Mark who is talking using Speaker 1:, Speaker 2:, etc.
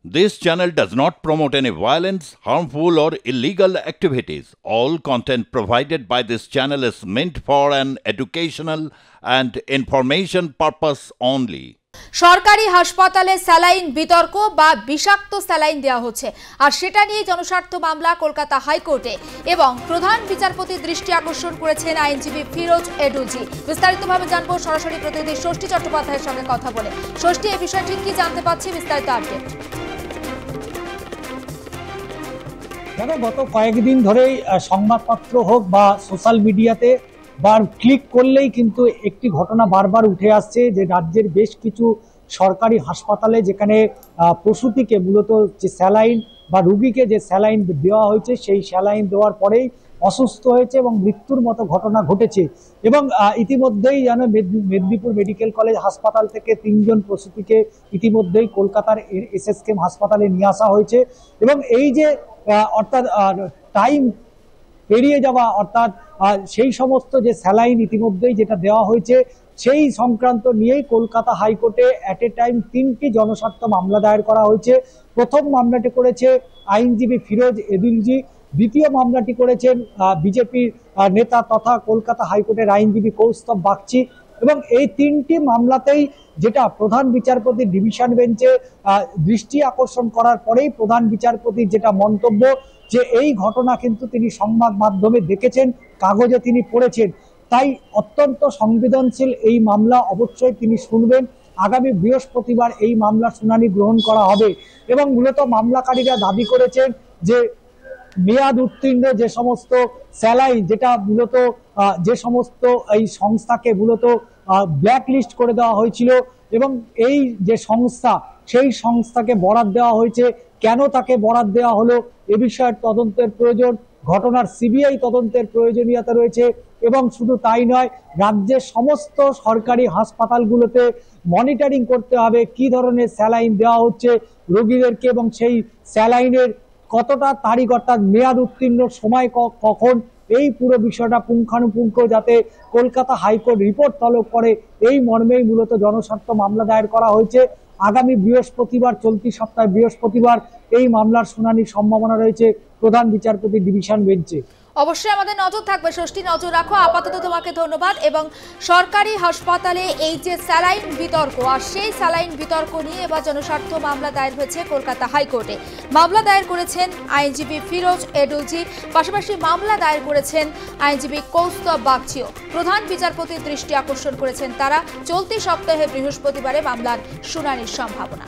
Speaker 1: This channel does not promote any violence, harmful, or illegal activities. All content provided by this channel is meant for an educational and information purpose only.
Speaker 2: সরকারি হাসপাতালে saline বিতর্ক বা বিষাক্ত saline দেওয়া হচ্ছে আর সেটা নিয়ে জনস্বার্থ মামলা কলকাতা হাইকোর্টে এবং প্রধান বিচারপতির দৃষ্টি আকর্ষণ করেছেন আইনজীবী ফিরোজ এডুলজি। বিস্তারিতভাবে জানবো সরাসরি প্রতিনিধি ষষ্ঠী চট্টোপাধ্যায়ের সঙ্গে কথা বলে। ষষ্ঠী, এই বিষয়টি কি জানতে পাচ্ছি, বিস্তারিত আপডেট।
Speaker 3: দেখো, গত কয়েকদিন ধরেই সংবাদপত্র হোক বা সোশ্যাল মিডিয়াতে ক্লিক করলেই কিন্তু একটি ঘটনা বারবার উঠে আসছে যে রাজ্যের বেশ কিছু সরকারি হাসপাতালে যেখানে প্রসূতিকে মূলত যে স্যালাইন বা রোগীকে যে স্যালাইন দেওয়া হয়েছে সেই স্যালাইন দেওয়ার পরেই অসুস্থ হয়েছে এবং মৃত্যুর মতো ঘটনা ঘটেছে। এবং ইতিমধ্যেই জানো মেদিনীপুর মেডিকেল কলেজ হাসপাতাল থেকে 3 জন প্রসূতিকে ইতিমধ্যেই কলকাতার এসএসকেএম হাসপাতালে নিয়ে আসা হয়েছে। এবং এই যে অর্থাৎ টাইম পেরিয়ে যাওয়া, অর্থাৎ সেই সমস্ত যে স্যালাইন ইতিমধ্যেই যেটা দেওয়া হয়েছে সেই সংক্রান্ত নিয়েই কলকাতা হাইকোর্টে অ্যাট এ টাইম 3টি জনস্বার্থ মামলা দায়ের করা হয়েছে। প্রথম মামলাটি করেছে আইনজীবী ফিরোজ এডুলজি, দ্বিতীয় মামলাটি করেছেন বিজেপির নেতা তথা কলকাতা হাইকোর্টের আইনজীবী কৌস্তব বাগচি। এবং এই 3টি মামলাতেই যেটা প্রধান বিচারপতি ডিভিশন বেঞ্চে দৃষ্টি আকর্ষণ করার পরেই প্রধান বিচারপতির যেটা মন্তব্য যে এই ঘটনা কিন্তু তিনি সংবাদ মাধ্যমে দেখেছেন, কাগজে তিনি পড়েছেন, তাই অত্যন্ত সংবেদনশীল এই মামলা অবশ্যই তিনি শুনবেন। আগামী বৃহস্পতিবার এই মামলার শুনানি গ্রহণ করা হবে। এবং মূলত মামলাকারীরা দাবি করেছেন যে মেয়াদ উত্তীর্ণ যে সমস্ত স্যালাইন, যেটা মূলত যে সমস্ত এই সংস্থাকে মূলত ব্ল্যাক লিস্ট করে দেওয়া হয়েছিল এবং এই যে সংস্থা সেই সংস্থাকে বরাদ দেওয়া হয়েছে, কেন তাকে বরাদ দেওয়া হলো এ বিষয়ে তদন্তের প্রয়োজন, ঘটনার সিবিআই তদন্তের প্রয়োজনীয়তা রয়েছে। এবং শুধু তাই নয়, রাজ্যের সমস্ত সরকারি হাসপাতালগুলোতে মনিটরিং করতে হবে কি ধরনের স্যালাইন দেওয়া হচ্ছে রোগীদেরকে এবং সেই স্যালাইনের কতটা তারিখ অর্থাৎ মেয়াদ উত্তীর্ণ সময় কখন, এই পুরো বিষয়টা পুঙ্খানুপুঙ্খ যাতে কলকাতা হাইকোর্ট রিপোর্ট তলব করে এই মর্মেই মূলত জনস্বার্থ মামলা দায়ের করা হয়েছে। আগামী বৃহস্পতিবার, চলতি সপ্তাহে বৃহস্পতিবার এই মামলার শুনানির সম্ভাবনা রয়েছে প্রধান বিচারপতি ডিভিশন বেঞ্চে।
Speaker 2: অবশ্যই আমাদের নজর থাকবে। ষষ্ঠী, নজর রাখো। আপাতত তোমাকে ধন্যবাদ। এবং সরকারি হাসপাতালে এই যে স্যালাইন বিতর্ক আর সেই স্যালাইন বিতর্ক নিয়ে এবার জনস্বার্থ মামলা দায়ের হয়েছে কলকাতা হাইকোর্টে। মামলা দায়ের করেছেন আইনজীবী ফিরোজ এডুলজি, পাশাপাশি মামলা দায়ের করেছেন আইনজীবী কৌস্তব বাগচিও। প্রধান বিচারপতির দৃষ্টি আকর্ষণ করেছেন তারা। চলতি সপ্তাহে বৃহস্পতিবারে মামলার শুনানির সম্ভাবনা।